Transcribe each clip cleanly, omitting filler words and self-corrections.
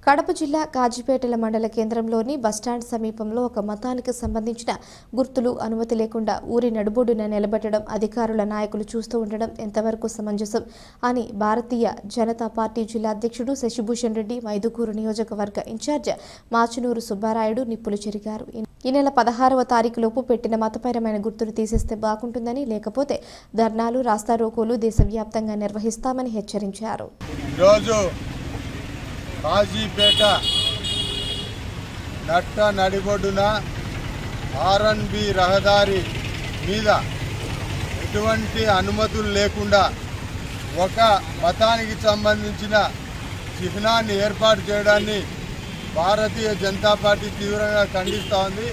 కడప జిల్లా కాజీపేటల మండల కేంద్రంలోని బస్టాండ్ సమీపంలో ఒక మతానికి సంబంధించిన గుర్తులు అనుమతి లేకుండా ఊరి నడుబొడ్డున నిలబెట్టడం అధికారుల నాయకులు చూస్తూ ఉండడం ఎంతవరకు సమంజసం అని భారతీయ జనతా పార్టీ జిల్లా అధ్యక్షుడు శశిభూషణ్ రెడ్డి మైదుకూరు నియోజకవర్గ ఇన్ఛార్జ్ మాచునూరు సుబ్బారాయుడు నిప్పులు చెరిగారు. ఈ నెల 16వ తారీఖులోపు పెట్టిన మతపరమైన గుర్తులు తీసేస్తే బాగుంటుందని, లేకపోతే ధర్నాలు రాస్తారోకోలు దేశవ్యాప్తంగా నిర్వహిస్తామని హెచ్చరించారు. కాజీపేట నట్ట నడిబొడ్డున ఆర్ఎన్బి రహదారి మీద ఎటువంటి అనుమతులు లేకుండా ఒక మతానికి సంబంధించిన చిహ్నాన్ని ఏర్పాటు చేయడాన్ని భారతీయ జనతా పార్టీ తీవ్రంగా ఖండిస్తూ ఉంది.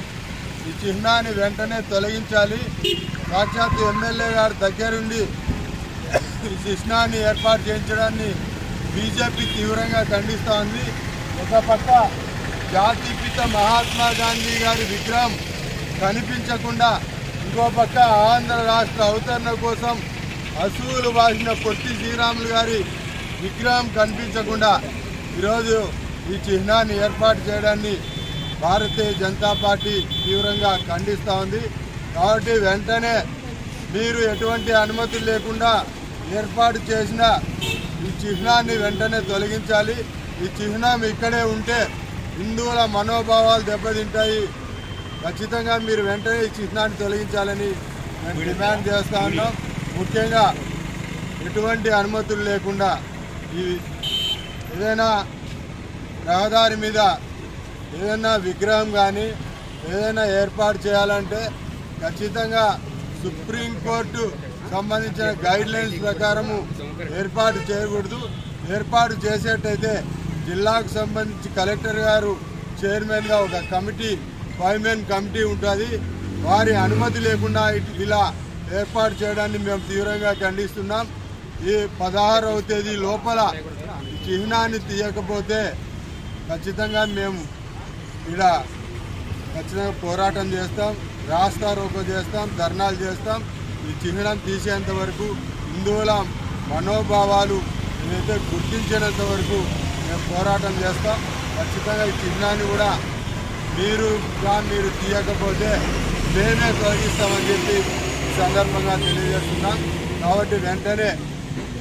ఈ చిహ్నాన్ని వెంటనే తొలగించాలి. సాక్షాత్ ఎమ్మెల్యే గారి దగ్గరుండి ఈ చిహ్నాన్ని ఏర్పాటు చేయించడాన్ని బీజేపీ తీవ్రంగా ఖండిస్తూ ఉంది. ఒక పక్క జాతిపిత మహాత్మా గాంధీ గారి విగ్రహం కనిపించకుండా, ఇంకో పక్క ఆంధ్ర రాష్ట్ర అవతరణ కోసం అసూలు బాసిన పొట్టి శ్రీరాములు గారి విగ్రహం కనిపించకుండా ఈరోజు ఈ చిహ్నాన్ని ఏర్పాటు చేయడాన్ని భారతీయ జనతా పార్టీ తీవ్రంగా ఖండిస్తూ ఉంది. కాబట్టి వెంటనే మీరు ఎటువంటి అనుమతులు లేకుండా ఏర్పాటు చేసిన ఈ చిహ్నాన్ని వెంటనే తొలగించాలి. ఈ చిహ్నం ఇక్కడే ఉంటే హిందువుల మనోభావాలు దెబ్బతింటాయి. ఖచ్చితంగా మీరు వెంటనే ఈ చిహ్నాన్ని తొలగించాలని మేము డిమాండ్ చేస్తూ ఉన్నాం. ముఖ్యంగా ఎటువంటి అనుమతులు లేకుండా ఈ ఏదైనా రహదారి మీద ఏదైనా విగ్రహం కానీ ఏదైనా ఏర్పాటు చేయాలంటే ఖచ్చితంగా సుప్రీంకోర్టు సంబంధించిన గైడ్ లైన్స్ ప్రకారము ఏర్పాటు చేయకూడదు. ఏర్పాటు చేసేటైతే జిల్లాకు సంబంధించి కలెక్టర్ గారు చైర్మన్గా ఒక కమిటీ 5 మెన్ కమిటీ ఉంటుంది. వారి అనుమతి లేకుండా ఇలా ఏర్పాటు చేయడాన్ని మేము తీవ్రంగా ఖండిస్తున్నాం. ఈ 16వ తేదీ లోపల చిహ్నాన్ని తీయకపోతే ఖచ్చితంగా మేము ఇలా ఖచ్చితంగా పోరాటం చేస్తాం, రాస్తారోకో చేస్తాం, ధర్నాలు చేస్తాం. ఈ చిహ్నం తీసేంత వరకు హిందువుల మనోభావాలు ఏదైతే గుర్తించినంత వరకు మేము పోరాటం చేస్తాం. ఖచ్చితంగా ఈ చిహ్నాన్ని కూడా మీరు తీయకపోతే మేమే తొలగిస్తామని చెప్పి ఈ సందర్భంగా తెలియజేస్తున్నాం. కాబట్టి వెంటనే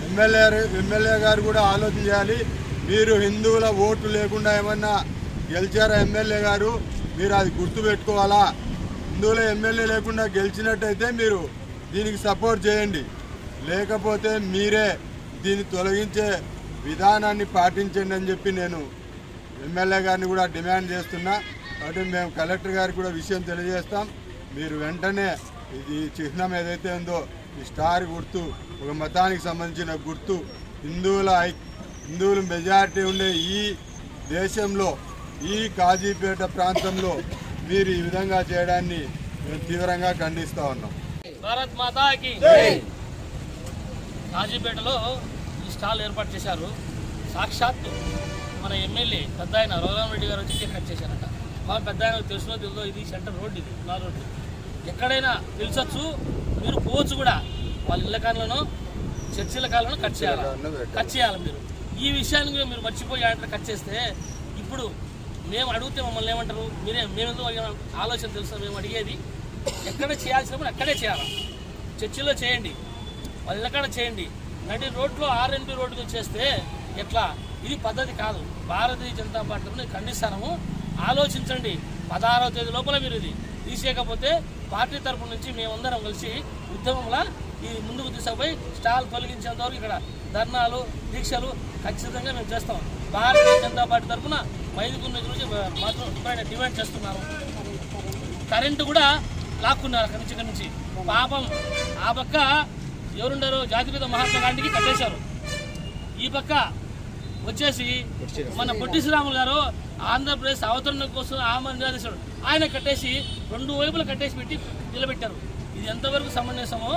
ఎమ్మెల్యే గారు కూడా ఆలోచన చేయాలి. మీరు హిందువుల ఓటు లేకుండా ఏమన్నా గెలిచారా ఎమ్మెల్యే గారు, మీరు అది గుర్తుపెట్టుకోవాలా. హిందువుల ఎమ్మెల్యే లేకుండా గెలిచినట్టయితే మీరు దీనికి సపోర్ట్ చేయండి, లేకపోతే మీరే దీన్ని తొలగించే విధానాన్ని పాటించండి అని చెప్పి నేను ఎమ్మెల్యే గారిని కూడా డిమాండ్ చేస్తున్నా. కాబట్టి మేము కలెక్టర్ గారికి కూడా విషయం తెలియజేస్తాం. మీరు వెంటనే ఇది చిహ్నం ఏదైతే ఉందో ఈ స్టార్ గుర్తు ఒక మతానికి సంబంధించిన గుర్తు, హిందువులు మెజారిటీ ఉండే ఈ దేశంలో ఈ కాజీపేట ప్రాంతంలో మీరు ఈ విధంగా చేయడాన్ని మేము తీవ్రంగా ఖండిస్తూ ఉన్నాం. భారత్ మాతా కి కాజీపేటలో ఈ స్టాల్ ఏర్పాటు చేశారు. సాక్షాత్ మన ఎమ్మెల్యే పెద్ద ఆయన రఘురామరెడ్డి గారు వచ్చి కట్ చేశారట. మా పెద్ద ఆయనకు తెలుసులో తెలుదో ఇది సెంటర్ రోడ్, ఇది నా రోడ్డు. ఎక్కడైనా పిలిచొచ్చు, మీరు పోవచ్చు కూడా. వాళ్ళ ఇళ్ళ కాలంలో చర్చిల కాలంలో కట్ చేయాలి. మీరు ఈ విషయాన్ని మీరు మర్చిపోయి ఆయన కట్ చేస్తే ఇప్పుడు మేము అడిగితే మమ్మల్ని ఏమంటారు, మేమెందుకు ఆలోచన తెలుసు. మేము అడిగేది ఎక్కడ చేయాల్సినప్పుడు అక్కడే చేయాలి. చర్చిలో చేయండి, వాళ్ళ ఇళ్ళకాడ చేయండి. నడి రోడ్లో ఆర్ఎన్బి రోడ్డు చేస్తే ఎట్లా? ఇది పద్ధతి కాదు. భారతీయ జనతా పార్టీని ఖండిస్తాము. ఆలోచించండి. 16వ తేదీ లోపల మీరు ఇది తీసేయకపోతే పార్టీ తరఫు నుంచి మేమందరం కలిసి ఉద్యమంలా ఈ ముందుకు తీసుకుపోయి స్టాల్ తొలగించేంత వరకు ఇక్కడ ధర్నాలు, దీక్షలు ఖచ్చితంగా మేము చేస్తాం. భారతీయ జనతా పార్టీ తరఫున మైదుకూరు నుంచి మాత్రం ఇప్పుడైనా డిమాండ్ చేస్తున్నారు. కరెంటు కూడా లాక్కున్నారు అక్కడి నుంచి. పాపం ఆ పక్క ఎవరుండారు, జాతిపిత మహాత్మా గాంధీకి కట్టేశారు. ఈ పక్క వచ్చేసి మన పొట్టి శ్రీరాములు గారు ఆంధ్రప్రదేశ్ అవతరణ కోసం ఆమోదించారు. ఆయన కట్టేసి 2 వైపులు కట్టేసి పెట్టి నిలబెట్టారు. ఇది ఎంతవరకు సమంజసమో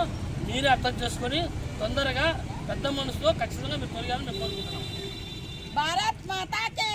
మీరే అర్థం చేసుకొని తొందరగా పెద్ద మనసుతో ఖచ్చితంగా మీరు తొలగాలని మేము కోరుకుంటున్నాం. భారత్ మాతా కి